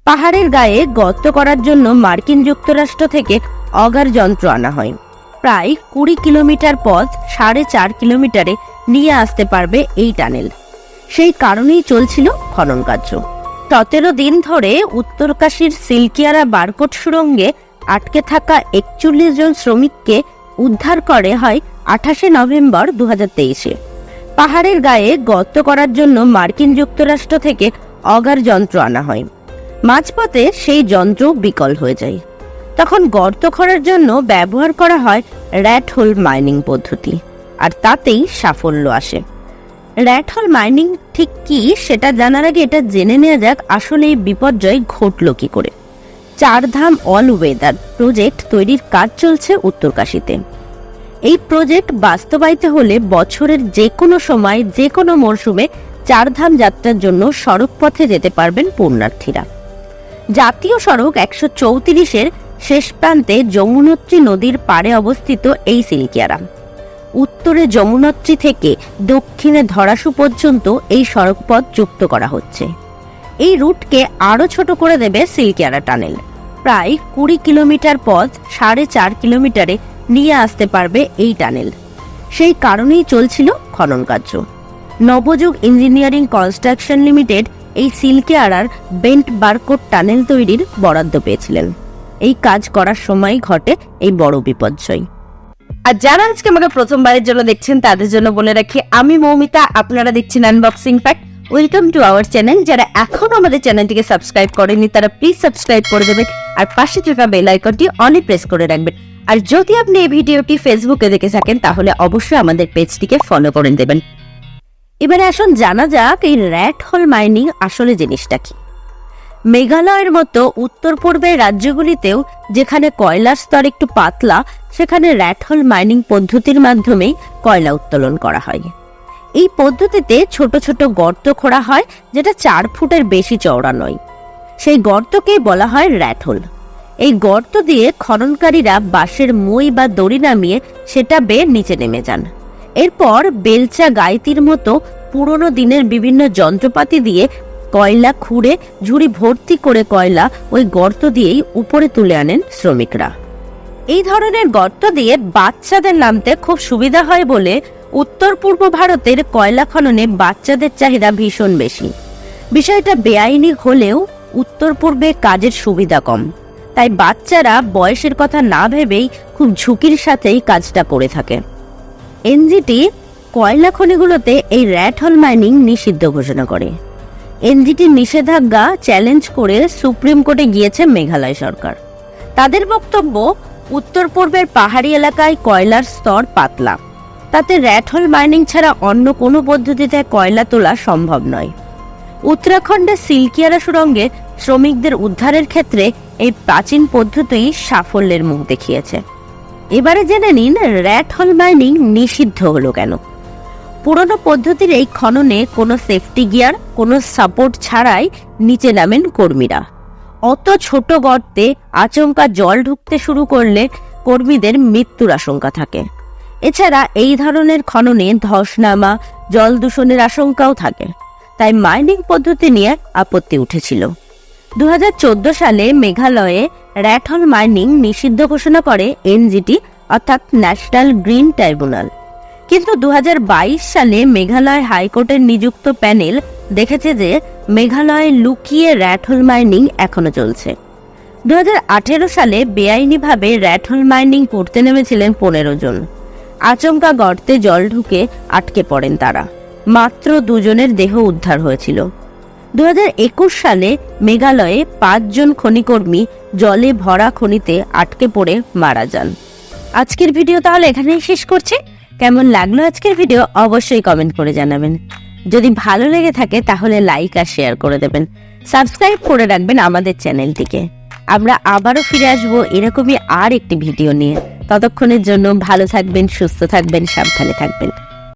পাহাড়ের গায়ে গর্ত করার জন্য মার্কিন যুক্তরাষ্ট্র থেকে অগার যন্ত্র আনা হয়। প্রায় 20 কিলোমিটার পথ 4.5 কিলোমিটারে নিয়ে আসতে পারবে এই টানেল। সেই কারণেই চলছিল খনন কার্য। 17 দিন ধরে উত্তরকাশীর সিলকিয়ারা বারকোট সুড়ঙ্গে আটকে থাকা 41 জন শ্রমিককে উদ্ধার করে হয় 28 নভেম্বর 2023-এ। পাহাড়ের গায়ে গর্ত করার জন্য মার্কিন যুক্তরাষ্ট্র থেকে অগার যন্ত্র আনা হয়। মাঝপথে সেই যন্ত্র বিকল হয়ে যায়। তখন গর্ত খোঁড়ার জন্য ব্যবহার করা হয় র্যাট হোল মাইনিং পদ্ধতি, আর তাতেই সাফল্য আসে। র্যাট হোল মাইনিং ঠিক কি সেটা জানার আগে এটা জেনে নেওয়া যাক আসলে এই বিপর্যয় ঘটল কি করে। 4 ধাম অল ওয়েদার প্রজেক্ট তৈরির কাজ চলছে উত্তরকাশীতে। এই প্রজেক্ট বাস্তবায়িত হলে বছরের যে কোনো সময় যে কোনো মরশুমে 4 ধাম যাত্রার জন্য সড়ক পথে যেতে পারবেন পুণ্যার্থীরা। জাতীয় সড়ক 134-এর শেষ প্রান্তে যমুনোত্রী নদীর পাড়ে অবস্থিত এই সিলকিয়ারা। উত্তরে যমুনোত্রী থেকে দক্ষিণে ধরাসু পর্যন্ত এই সড়কপথ যুক্ত করা হচ্ছে। এই রুটকে আরও ছোট করে দেবে সিলকিয়ারা টানেল। প্রায় 20 কিলোমিটার পথ 4.5 কিলোমিটারে নিয়ে আসতে পারবে এই টানেল। সেই কারণেই চলছিল খনন কার্য। নবযুগ ইঞ্জিনিয়ারিং কনস্ট্রাকশন লিমিটেড এই সিলকিয়ারার বেন্ট বারকোট টানেল তৈরির বরাদ্দ পেয়েছিলেন। এই কাজ করার সময় ঘটে এই বড় বিপর্যয়। আর যারা আজকে আমাকে প্রথমবারের জন্য দেখছেন তাদের জন্য বলে রাখি, আমি মৌমিতা, আপনারা দেখছেন unboxing fact. Welcome to our channel. যারা এখনো আমাদের চ্যানেলটিকে সাবস্ক্রাইব করেনি তারা প্লিজ সাবস্ক্রাইব করে দেবেন, আর পাশে থাকা বেল আইকনটি অনে প্রেস করে রাখবেন। আর যদি আপনি এই ভিডিওটি ফেসবুকে দেখে থাকেন তাহলে অবশ্যই আমাদের পেজটিকে ফলো করে দেবেন। এবারে আসুন জানা যাক এই র্যাট হোল মাইনিং আসলে জিনিসটা কি। মেঘালয়ের মতো উত্তর পূর্বের রাজ্যগুলিতেও যেখানে কয়লার স্তর একটু পাতলা, সেখানে র্যাট হোল মাইনিং পদ্ধতির মাধ্যমেই কয়লা উত্তোলন করা হয়। এই পদ্ধতিতে ছোট ছোট গর্ত খোঁড়া হয় যেটা 4 ফুটের বেশি চওড়া নয়। সেই গর্তকেই বলা হয় র্যাট হোল। এই গর্ত দিয়ে খননকারীরা বাঁশের মই বা দড়ি নামিয়ে সেটা বেয়ে নিচে নেমে যান। এরপর বেলচা গাইতির মতো পুরনো দিনের বিভিন্ন যন্ত্রপাতি দিয়ে কয়লা খুঁড়ে ঝুড়ি ভর্তি করে কয়লা ওই গর্ত দিয়েই উপরে তুলে আনেন শ্রমিকরা। এই ধরনের গর্ত দিয়ে বাচ্চাদের নামতে খুব সুবিধা হয় বলে উত্তর পূর্ব ভারতের কয়লা খননে বাচ্চাদের চাহিদা ভীষণ বেশি। বিষয়টা বেআইনি হলেও উত্তর পূর্বে কাজের সুবিধা কম, তাই বাচ্চারা বয়সের কথা না ভেবেই খুব ঝুঁকির সাথেই কাজটা করে থাকে। এনজিটি কয়লা খনিগুলোতে এই র্যাট হোল মাইনিং নিষিদ্ধ ঘোষণা করে। এনজিটির নিষেধাজ্ঞা চ্যালেঞ্জ করে সুপ্রিম কোর্টে গিয়েছে মেঘালয় সরকার। তাদের বক্তব্য, উত্তর পূর্বের পাহাড়ি এলাকায় কয়লার স্তর পাতলা, তাতে র্যাট হোল মাইনিং ছাড়া অন্য কোনো পদ্ধতিতে কয়লা তোলা সম্ভব নয়। উত্তরাখণ্ডের সিলকিয়ারা সুড়ঙ্গে শ্রমিকদের উদ্ধারের ক্ষেত্রে এই প্রাচীন পদ্ধতি সাফল্যের মুখ দেখিয়েছে। এবারে জেনে নিন র্যাট হোল মাইনিং নিষিদ্ধ হলো কেন। পুরনো পদ্ধতির এই খননে কোনো সেফটি গিয়ার, কোনো সাপোর্ট ছাড়াই নিচে নামেন কর্মীরা। অত ছোট গর্তে আচমকা জল ঢুকতে শুরু করলে কর্মীদের মৃত্যুর আশঙ্কা থাকে। এছাড়া এই ধরনের খননে ধস নামা, জল দূষণের আশঙ্কাও থাকে। তাই মাইনিং পদ্ধতি নিয়ে আপত্তি উঠেছিল। 2014 সালে মেঘালয়ে র্যাট হোল মাইনিং নিষিদ্ধ ঘোষণা করে এনজিটি অর্থাৎ ন্যাশনাল গ্রিন ট্রাইব্যুনাল। কিন্তু 2022 সালে মেঘালয় হাইকোর্টের নিযুক্ত প্যানেল দেখেছে যে মেঘালয়ে লুকিয়ে র্যাট হোল মাইনিং এখনো চলছে। 2018 সালে বেআইনিভাবে র্যাট হোল মাইনিং করতে নেমেছিলেন 15 জন। আচমকা গর্তে জল ঢুকে আটকে পড়েন তারা। মাত্র 2 জনের দেহ উদ্ধার হয়েছিল। 2021 সালে মেঘালয়ে 5 জন খনিকর্মী জলে ভরা খনিতে আটকে পড়ে মারা যান। আজকের ভিডিও তাহলে এখানেই শেষ করছি। কেমন লাগলো আজকের ভিডিও অবশ্যই কমেন্ট করে জানাবেন। যদি ভালো লেগে থাকে তাহলে লাইক আর শেয়ার করে দেবেন। সাবস্ক্রাইব করে রাখবেন আমাদের চ্যানেলটিকে। আমরা আবারও ফিরে আসবো এরকমই আর একটি ভিডিও নিয়ে। ততক্ষণের জন্য ভালো থাকবেন, সুস্থ থাকবেন, সাবধানে থাকবেন।